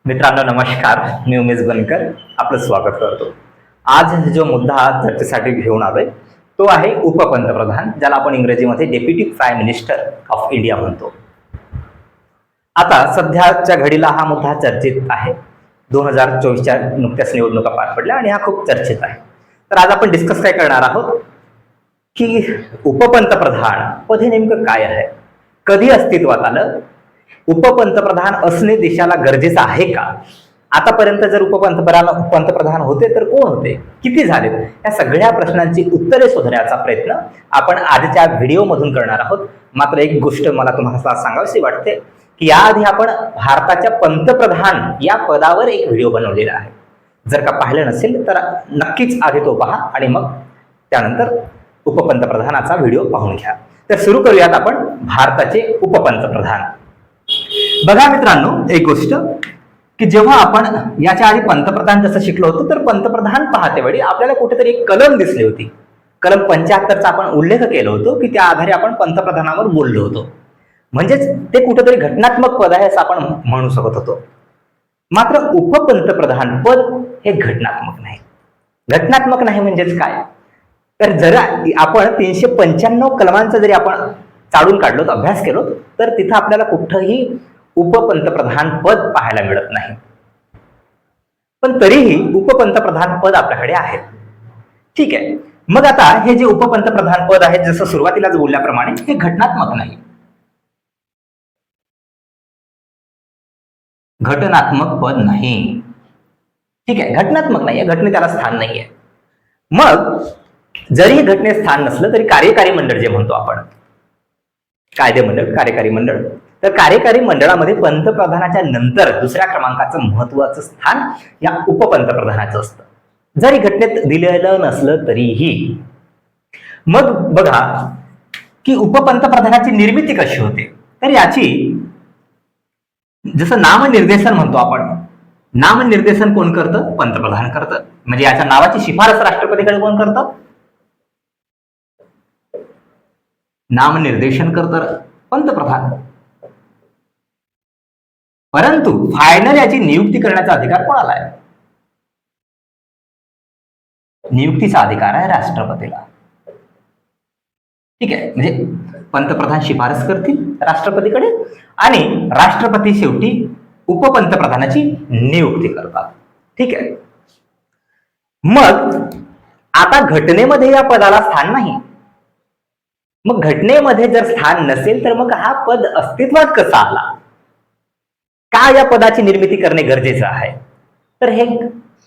मित्रांनो नमस्कार. मी उमेश बनकर आपलं स्वागत करतो. आज जो मुद्दा चर्चेसाठी घेऊन आलोय तो आहे उपपंतप्रधान, ज्याला आपण इंग्रजीमध्ये deputy prime minister of India म्हणतो. आता सध्याच्या घडीला हा मुद्दा चर्चेत आहे. 2024च्या नुकत्याच निवडणुका पार पडल्या आणि हा खूप चर्चेत आहे. तर आज आपण डिस्कस काय करणार आहोत की उपपंतप्रधान पद हे नेमकं काय आहे, कधी अस्तित्वात आलं, उपपंतप्रधान असणे देशाला गरजेचं आहे का, आतापर्यंत जर पंतप्रधान होते तर कोण होते, किती झालेत, या सगळ्या प्रश्नांची उत्तरे शोधण्याचा प्रयत्न आपण आजच्या व्हिडिओमधून करणार आहोत. मात्र एक गोष्ट मला तुम्हाला सांगावीशी वाटते की याआधी आपण भारताच्या पंतप्रधान या पदावर एक व्हिडिओ बनवलेला आहे. जर का पाहिलं नसेल तर नक्कीच आधी तो पहा आणि मग त्यानंतर उपपंतप्रधानाचा व्हिडिओ पाहून घ्या. तर सुरू करूयात आपण भारताचे उपपंतप्रधान. बघा मित्रांनो, एक गोष्ट की जेव्हा आपण याच्या आधी पंतप्रधान जसं शिकलो होतो तर पंतप्रधान पाहते वेळी आपल्याला कुठेतरी एक कलम दिसली होती. कलम 75चा आपण उल्लेख केला होतो की त्या आधारे आपण पंतप्रधानावर बोललो होतो. म्हणजेच ते कुठेतरी घटनात्मक पद आहे असं आपण म्हणू शकत होतो. मात्र उपपंतप्रधान पद हे घटनात्मक नाही. घटनात्मक नाही म्हणजेच काय, तर जर आपण 395 कलमांचा जरी आपण चाडून काढलो, अभ्यास केलो, तर तिथं आपल्याला कुठंही उपपंतप्रधान पद पाहायला मिळत नाही. पण तरीही उपपंतप्रधान पद आपल्याकडे आहे. ठीक आहे, मग आता हे जे उपपंतप्रधान पद आहे, जसं सुरुवातीलाच बोलल्याप्रमाणे, हे घटनात्मक नाही. घटनात्मक पद नाही. ठीक आहे, घटनात्मक नाही, घटनेत त्याला स्थान नाहीये. मग जरी घटनेत स्थान नसलं तरी कार्यकारी मंडळ जे म्हणतो आपण, कायदेमंडळ, कार्यकारी मंडळ, तर कार्यकारी मंडळामध्ये पंतप्रधानाच्या नंतर दुसऱ्या क्रमांकाचं महत्वाचं स्थान या उपपंतप्रधानाचं असतं, जरी घटनेत दिलेलं नसलं तरीही. मग बघा की उपपंतप्रधानाची निर्मिती कशी होते, तर याची जसं नामनिर्देशन म्हणतो आपण, नामनिर्देशन कोण करतं? पंतप्रधान करतं. म्हणजे याच्या नावाची शिफारस राष्ट्रपतीकडे कोण करतं? नामनिर्देशन करतं पंतप्रधान. परंतु फायनल याची नियुक्ती करण्याचा अधिकार कोणाला आहे? नियुक्तीचा अधिकार आहे राष्ट्रपतीला. ठीक आहे, म्हणजे पंतप्रधान शिफारस करतील राष्ट्रपतीकडे आणि राष्ट्रपती शेवटी उपपंतप्रधानाची नियुक्ती करतात. ठीक आहे, मग आता घटनेमध्ये या पदाला स्थान नाही. मग घटनेमध्ये जर स्थान नसेल तर मग हा पद अस्तित्वात कसा आला? का या पदाची निर्मिती करणे गरजेचं आहे? तर हे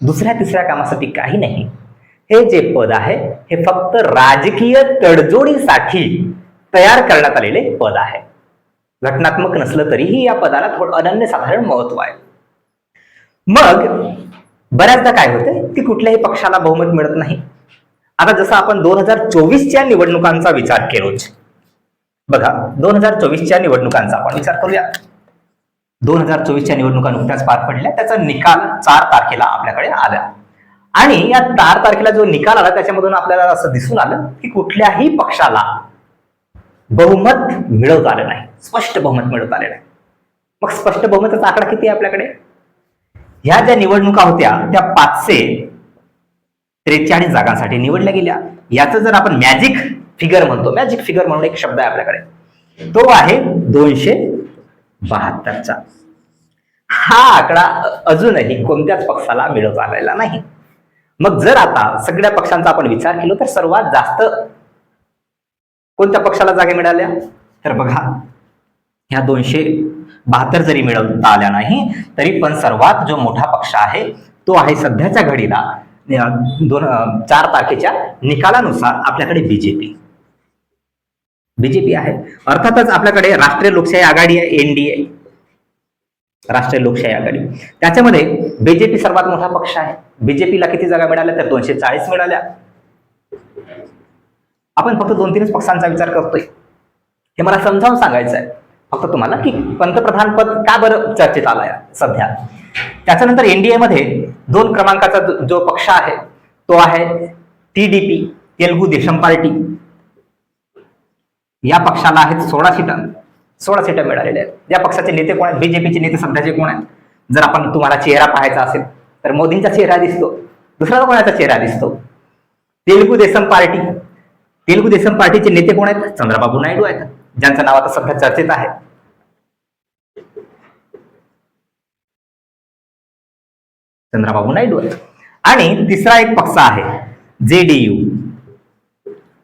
दुसऱ्या तिसऱ्या कामासाठी काही नाही. हे जे पद आहे हे फक्त राजकीय तडजोडीसाठी तयार करण्यात आलेले पद आहे. घटनात्मक नसलं तरीही या पदाला थोडं अनन्यसाधारण महत्व आहे. मग बऱ्याचदा काय होते की कुठल्याही पक्षाला बहुमत मिळत नाही. आता जसं आपण 2024च्या निवडणुकांचा विचार केलोच, बघा 2024च्या निवडणुकांचा आपण विचार करूया. 2024च्या निवडणुका नुकत्याच पार पडल्या, त्याचा निकाल 4 तारखेला आपल्याकडे आला आणि या 4 तारखेला जो निकाल आला त्याच्यामधून आपल्याला असं दिसून आलं की कुठल्याही पक्षाला बहुमत मिळवता आलं नाही, स्पष्ट बहुमत मिळवता आले नाही. मग स्पष्ट बहुमताचा आकडा किती आहे आपल्याकडे? ह्या ज्या निवडणुका होत्या त्या 543 जागांसाठी निवडल्या गेल्या. याचं जर आपण मॅजिक फिगर म्हणतो, मॅजिक फिगर म्हणून एक शब्द आहे आपल्याकडे, तो आहे 272चा. हा आकडा अजूनही कोणत्याच पक्षाला मिळवता आलेला नाही. मग जर आता सगळ्या पक्षांचा आपण विचार केला तर सर्वात जास्त कोणत्या पक्षाला जागा मिळाल्या? तर बघा, ह्या 272 जरी मिळवता आल्या नाही तरी पण सर्वात जो मोठा पक्ष आहे तो आहे सध्याच्या घडीला 4 तारखेच्या निकालानुसार आपल्याकडे बीजेपी आहे. अर्थातच आपल्याकडे राष्ट्रीय लोकशाही आघाडी आहे, एनडीए, राष्ट्रीय लोकशाही आघाडी, त्याच्यामध्ये बीजेपी सर्वात मोठा पक्ष आहे. बीजेपीला किती जागा मिळाल्या? तर 240 मिळाल्या. आपण फक्त 2-3 पक्षांचा विचार करतोय, हे मला समजावून सांगायचं आहे फक्त तुम्हाला की पंतप्रधान पद का बरं चर्चेत आलाय सध्या. त्याच्यानंतर एनडीए मध्ये 2 क्रमांकाचा जो पक्ष आहे तो आहे टीडीपी, तेलुगू देशम पार्टी. या पक्षाला आहेत 16 सीटा मिळालेल्या आहेत. या पक्षाचे नेते कोण आहेत? बीजेपीचे नेते सध्याचे कोण आहेत? जर आपण तुम्हाला चेहरा पाहायचा असेल तर मोदींचा चेहरा दिसतो, दुसरा कोणाचा चेहरा दिसतो? तेलुगू देसम पार्टी, तेलुगू देसम पार्टीचे नेते कोण आहेत? चंद्राबाबू नायडू आहेत, ज्यांचं नाव आता सध्या चर्चेत आहे. चंद्राबाबू नायडू आहेत. आणि तिसरा एक पक्ष आहे JDU,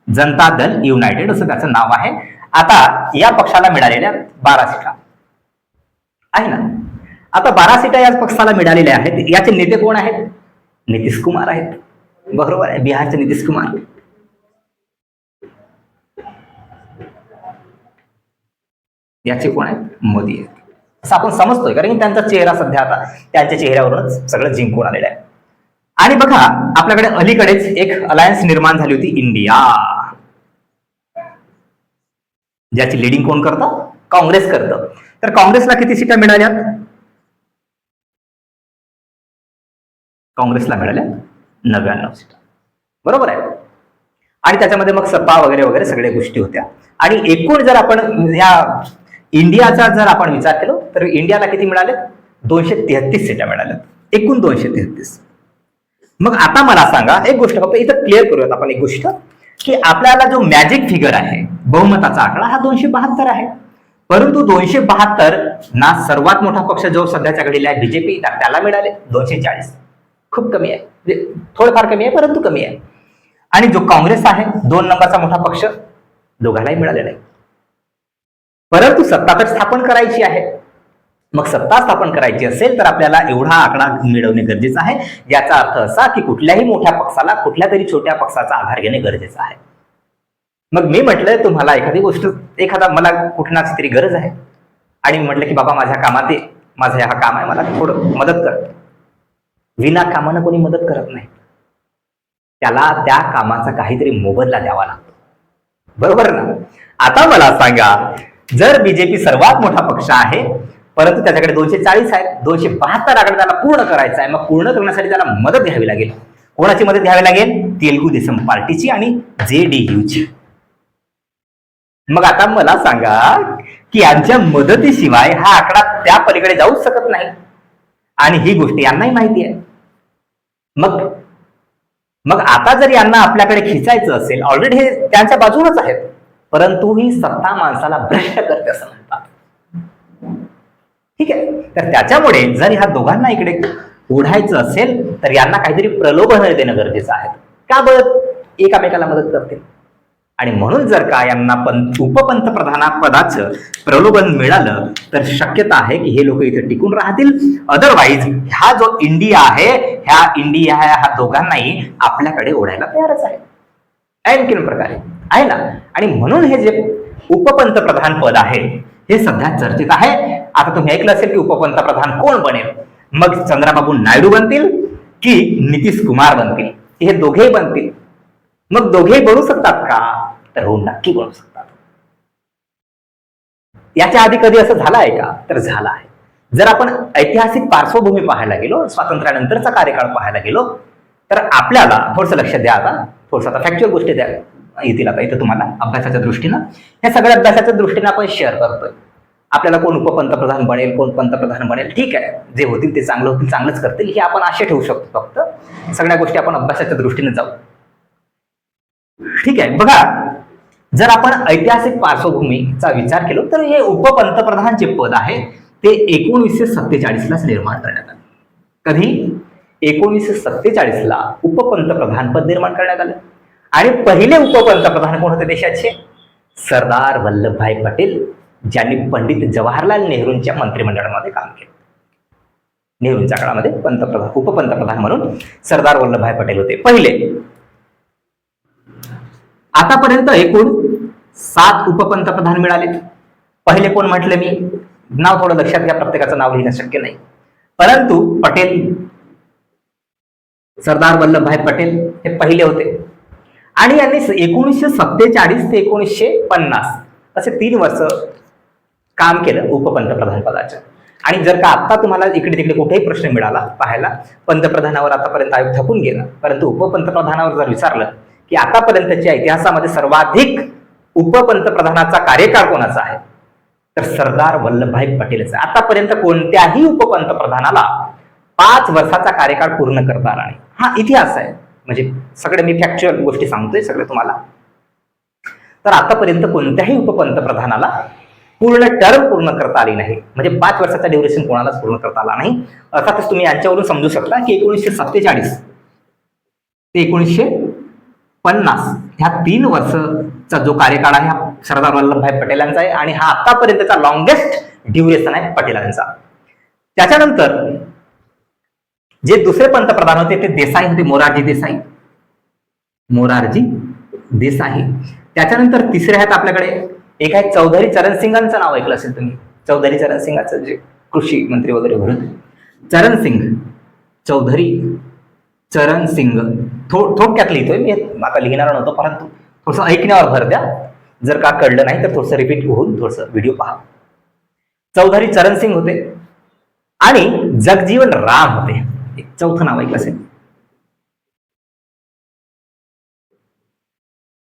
जनता दल युनायटेड असं त्याचं नाव आहे. आता या पक्षाला मिळालेल्या 12 सीटा आहे ना. आता 12 सीटा या पक्षाला मिळालेल्या आहेत. याचे नेते कोण आहेत? नितीश कुमार आहेत. बरोबर आहे, बिहारचे नितीश कुमार. याचे कोण आहेत? मोदी आहेत असं आपण समजतोय, कारण की त्यांचा चेहरा सध्या आता त्यांच्या चेहऱ्यावरूनच सगळं जिंकून आलेलं आहे. आणि बघा, आपल्याकडे अलीकडेच एक अलायन्स निर्माण झाली होती इंडिया, ज्याची लिडिंग कोण करतं? काँग्रेस करतं. तर काँग्रेसला किती सीटा मिळाल्या? काँग्रेसला मिळाल्या 99 सीटा. बरोबर आहे. आणि त्याच्यामध्ये मग सपा वगैरे वगैरे सगळ्या गोष्टी होत्या. आणि एकूण जर आपण या इंडियाचा जर आपण विचार केला तर इंडियाला किती मिळाले? 233 सीटा मिळाल्या, एकूण 233. मग आता मला सांगा एक गोष्ट, फक्त इथं क्लिअर करूयात आपण एक गोष्ट, की आपल्याला जो मॅजिक फिगर आहे, बहुमताचा आकडा, हा 272 आहे. परंतु 272 ना सर्वात मोठा पक्ष जो सध्याच्या घडीला आहे बीजेपी, त्याला मिळाले 240. खूप कमी आहे, म्हणजे थोडंफार कमी आहे परंतु कमी आहे. आणि जो काँग्रेस आहे 2 नंबरचा मोठा पक्ष, दोघांनाही मिळालेला आहे. परंतु सत्ता तर स्थापन करायची आहे. मग सत्ता स्थापन करायची असेल तर आपल्याला एवढा आकडा मिळवणे गरजेचं आहे. याचा अर्थ असा की कुठल्याही मोठ्या पक्षाला कुठल्या तरी छोट्या पक्षाचा आधार घेणे गरजेचं आहे. मग मी म्हटलं तुम्हाला एखादी गोष्ट, एखादा मला कुठनाची तरी गरज आहे आणि म्हटलं की बाबा माझ्या कामात माझं हा काम आहे, मला थोडं मदत कर. विना कामानं कोणी मदत करत नाही, त्याला त्या कामाचा काहीतरी मोबदला द्यावा लागतो. बरोबर ना? आता मला सांगा, जर बीजेपी सर्वात मोठा पक्ष आहे परंतु त्याच्याकडे 240 आहेत, 272 आकडा त्याला पूर्ण करायचा आहे. मग पूर्ण करण्यासाठी त्याला मदत घ्यावी लागेल. कोणाची मदत घ्यावी लागेल? तेलुगू देसम पार्टीची आणि JDUची. मग आता मला सांगा की यांच्या मदतीशिवाय हा आकडा त्या पलीकडे जाऊच शकत नाही, आणि ही गोष्ट यांनाही माहिती आहे. मग आता जर यांना आपल्याकडे खिचायचं असेल, ऑलरेडी हे त्यांच्या बाजूनच आहेत, परंतु ही सत्ता माणसाला भ्रष्ट करते असं म्हणतात. ठीक आहे, तर त्याच्यामुळे जर ह्या दोघांना इकडे ओढायचं असेल तर यांना काहीतरी प्रलोभन देणं गरजेचं आहे. का बरं? एकामेकाला मदत करतील. आणि म्हणून जर का यांना उपपंतप्रधानपदाचं प्रलोभन मिळालं तर शक्यता आहे की हे लोक इथे टिकून राहतील. अदरवाईज हा जो इंडिया आहे, ह्या दोघांनाही आपल्याकडे ओढायला तयारच आहे, आणखीन प्रकारे आहे ना. आणि म्हणून हे जे उपपंतप्रधान पद आहे हे सध्या चर्चेत आहे. आता तुम्ही ऐकलं असेल की उपपंतप्रधान कोण बनेल? मग चंद्राबाबू नायडू बनतील की नितीश कुमार बनतील? हे दोघेही बनतील. मग दोघेही बनू शकतात का? तर हो, नक्की बनू शकतात. याच्या आधी कधी असं झालं आहे का? तर झालं आहे. जर आपण ऐतिहासिक पार्श्वभूमी पाहायला गेलो, स्वातंत्र्यानंतरचा कार्यकाळ पाहायला गेलो, तर आपल्याला थोडंसं लक्ष द्या. आता थोडंसं आता फॅक्च्युअल गोष्टी द्या येतील आता इथं तुम्हाला अभ्यासाच्या दृष्टीनं. या सगळ्या अभ्यासाच्या दृष्टीनं आपण शेअर करतोय. आपल्याला कोण उपपंतप्रधान बनेल, कोण पंतप्रधान बनेल, ठीक आहे, जे होतील ते चांगलं होतील, चांगलंच करतील, हे आपण आशा ठेवू शकतो. फक्त सगळ्या गोष्टी आपण अभ्यासाच्या दृष्टीने जाऊ. ठीक आहे, बघा, जर आपण ऐतिहासिक पार्श्वभूमीचा विचार केला तर हे उपपंतप्रधान जे पद आहे ते 1947 लाच निर्माण करण्यात आले. कधी? 1947 ला उपपंतप्रधान पद निर्माण करण्यात आलं. आणि पहिले उपपंतप्रधान कोण होते देशाचे? सरदार वल्लभभाई पटेल, ज्यांनी पंडित जवाहरलाल नेहरूंच्या मंत्रिमंडळामध्ये काम केलं. नेहरूंच्या काळामध्ये उपपंतप्रधान म्हणून सरदार वल्लभभाई पटेल होते पहिले. आतापर्यंत एकूण 7 उपपंतप्रधान मिळाले. पहिले कोण म्हटले मी? नाव थोडं लक्षात घ्या, प्रत्येकाचं नाव लिहिणं शक्य नाही. परंतु पटेल, सरदार वल्लभभाई पटेल हे पहिले होते. आणि यांनी 1947 ते 1950 असे 3 वर्ष काम केलं उपपंतप्रधान पदाचं. आणि जर का आता तुम्हाला इकडे तिकडे कुठेही प्रश्न मिळाला पाहायला, पंतप्रधानावर आतापर्यंत आयोग थकून गेला, परंतु उपपंतप्रधानावर जर विचारलं की आतापर्यंतच्या इतिहासामध्ये सर्वाधिक उपपंतप्रधानाचा कार्यकाळ कोणाचा आहे, तर सरदार वल्लभभाई पटेलच. आतापर्यंत कोणत्याही उपपंतप्रधानाला 5 वर्षाचा कार्यकाळ पूर्ण करता आला नाही. हा इतिहास आहे, म्हणजे सगळे मी फॅक्च्युअल गोष्टी सांगतोय सगळे तुम्हाला. तर आतापर्यंत कोणत्याही उपपंतप्रधानाला पूर्ण टर्म पूर्ण करता आली नाही, म्हणजे 5 वर्षाचा ड्युरेशन कोणालाच पूर्ण करता आला नाही. अर्थातच तुम्ही यांच्यावरून समजू शकता की 1947 ते 1950 ह्या 3 वर्षाचा जो कार्यकाळ आहे हा सरदार वल्लभभाई पटेलांचा आहे, आणि हा आतापर्यंतचा लॉंगेस्ट ड्युरेशन आहे पटेलांचा. त्याच्यानंतर जे दुसरे पंतप्रधान होते ते देसाई होते, मोरारजी देसाई. त्याच्यानंतर तिसरे आहेत आपल्याकडे, एक आहे चौधरी चरण सिंगांचं नाव ऐकलं असेल तुम्ही. चौधरी चरण सिंगांचं जे कृषी मंत्री वगैरे म्हणून चौधरी चरण सिंग. थोडक्यात लिहितोय मी, आता लिहिणार नव्हतो, परंतु थोडंसं ऐकण्यावर भर द्या. जर का कळलं नाही तर थोडंसं रिपीट होऊन थोडंसं व्हिडिओ पहा. चौधरी चरण सिंग होते आणि जगजीवन राम होते. चौथं नाव ऐकलं असेल,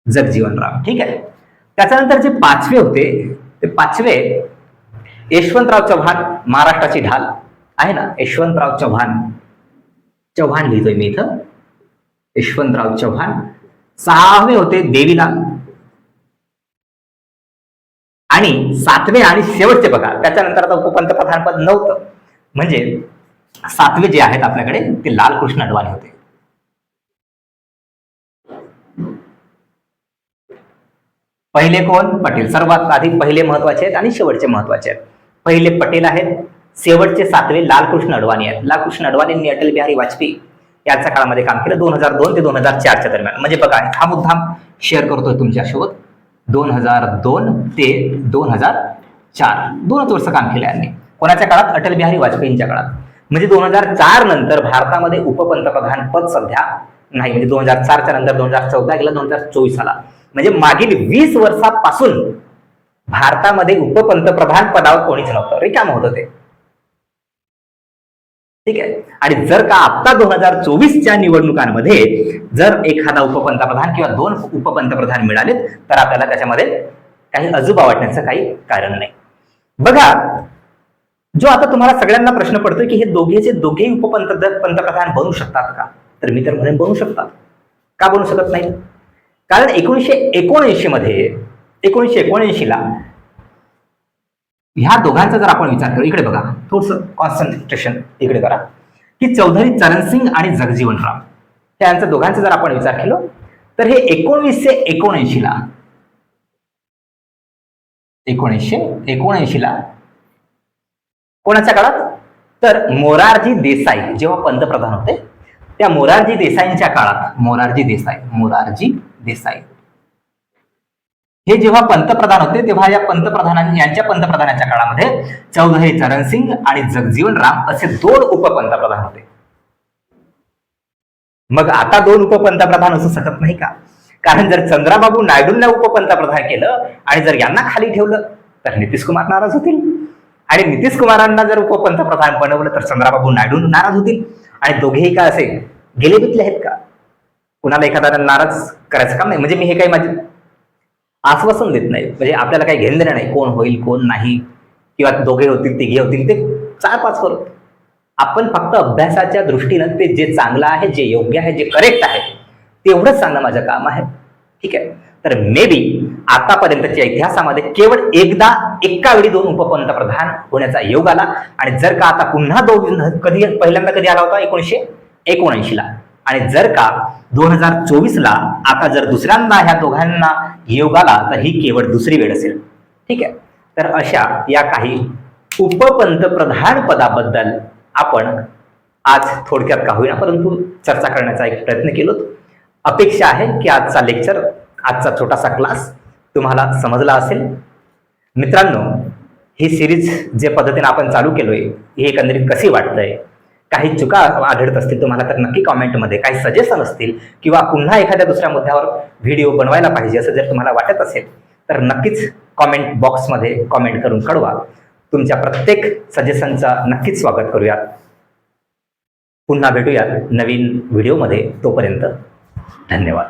जगजीवन राम. ठीक आहे. त्याच्यानंतर जे 5वे होते ते 5वे यशवंतराव चव्हाण, महाराष्ट्राची ढाल आहे ना, यशवंतराव चव्हाण लिहितोय मी इथं, यशवंतराव चव्हाण. 6वे होते देवीलाल, आणि 7वे आणि शेवटचे बघा, त्याच्यानंतर आता उपपंतप्रधान पद नव्हतं, म्हणजे 7वे जे आहेत आपल्याकडे ते लालकृष्ण अडवाणी होते. पहिले कोण? पटेल. सर्वात आधी पहिले महत्वाचे आहेत आणि शेवटचे महत्वाचे आहेत. पहिले पटेल आहेत, शेवटचे 7वे लालकृष्ण अडवाणी आहेत. लालकृष्ण अडवाणींनी अटल बिहारी वाजपेयी यांच्या काळामध्ये काम केलं 2002 ते 2004च्या दरम्यान. म्हणजे बघा, हा मुद्दाम शेअर करतोय तुमच्यासोबत. 2002 ते 2004 2च वर्ष काम केलं यांनी. कोणाच्या काळात? अटल बिहारी वाजपेयींच्या काळात. म्हणजे 2004 नंतर भारतामध्ये उपपंतप्रधान पद सध्या नाही, म्हणजे 2004च्या नंतर 2014 गेला, 2024 आला. म्हणजे मागील 20 वर्षापासून भारतामध्ये उपपंतप्रधान पदावर कोणीच नव्हतं, रिकाम होतं ते. ठीक आहे. आणि जर का आता 2024च्या निवडणुकांमध्ये जर एखादा उपपंतप्रधान किंवा 2 उपपंतप्रधान मिळाले तर आपल्याला त्याच्यामध्ये काही अजुबा वाटण्याचं काही कारण नाही. बघा, जो आता तुम्हाला सगळ्यांना प्रश्न पडतोय की हे दोघेही उपपंतप्रधान बनू शकतात का? तर मी तर म्हणेन बनू शकतात. का बनू शकत नाही? कारण 1979 ला ह्या दोघांचा जर आपण विचार करू, इकडे बघा, थोडंसं कॉन्सन्ट्रेशन इकडे करा, की चौधरी चरण सिंग आणि जगजीवन राम यांचा दोघांचा जर आपण विचार केला तर हे 1979 ला कोणाच्या काळात? तर मोरारजी देसाई जेव्हा पंतप्रधान होते, त्या मोरारजी देसाईंच्या काळात, मोरारजी देसाई हे जेव्हा पंतप्रधान होते तेव्हा यांच्या पंतप्रधानाच्या काळामध्ये चौधरी चरण सिंग आणि जगजीवन राम असे 2 उपपंतप्रधान होते. मग आता 2 उपपंतप्रधान असू शकत नाही का? कारण जर चंद्राबाबू नायडूंना उपपंतप्रधान केलं आणि जर यांना खाली ठेवलं तर नितीश कुमार नाराज होतील, आणि नितीश कुमारांना जर उपपंतप्रधान बनवलं तर चंद्राबाबू नायडू नाराज होतील, आणि दोघेही का असे गेले बितले आहेत का? कुणाला एखाद्याला नाराज करायचं काम नाही. म्हणजे मी हे काही माझे आश्वासन देत नाही, म्हणजे आपल्याला काही घेणं देणं नाही कोण होईल कोण नाही, किंवा दोघे होतील तिघे होतील, ते 4-5 करू. आपण फक्त अभ्यासाच्या दृष्टीनं ते जे चांगलं आहे, जे योग्य आहे, जे करेक्ट आहे तेवढंच सांगणं माझं काम आहे. ठीक आहे. तर मे बी आतापर्यंतच्या इतिहासामध्ये केवळ एका वेळी 2 उपपंतप्रधान होण्याचा योग आला, आणि जर का आता पुन्हा पहिल्यांदा कधी आला होता? 1979 ला, आणि जर का 2024 ला आता जर दुसऱ्यांदा ह्या दोघांना योग आला तर ही केवळ दुसरी वेळ असेल. ठीक आहे. तर अशा या काही उपपंतप्रधान पदाबद्दल आपण आज थोडक्यात का होईना परंतु चर्चा करण्याचा एक प्रयत्न केलो. अपेक्षा आहे की आजचा छोटासा क्लास तुम्हाला समजला असेल. मित्रांनो, ही सिरीज जे पद्धतीने आपण चालू केलोय ही एकंदरीत कशी वाटतंय? काही चुका आढळत असतील तुम्हाला तर नक्की कॉमेंटमध्ये, काही सजेशन असतील किंवा पुन्हा एखाद्या दुसऱ्या मुद्द्यावर व्हिडिओ बनवायला पाहिजे असं जर तुम्हाला वाटत असेल तर नक्कीच कॉमेंट बॉक्समध्ये कॉमेंट करून कळवा. तुमच्या प्रत्येक सजेशनचा नक्कीच स्वागत करूयात. पुन्हा भेटूयात नवीन व्हिडिओमध्ये. तोपर्यंत धन्यवाद.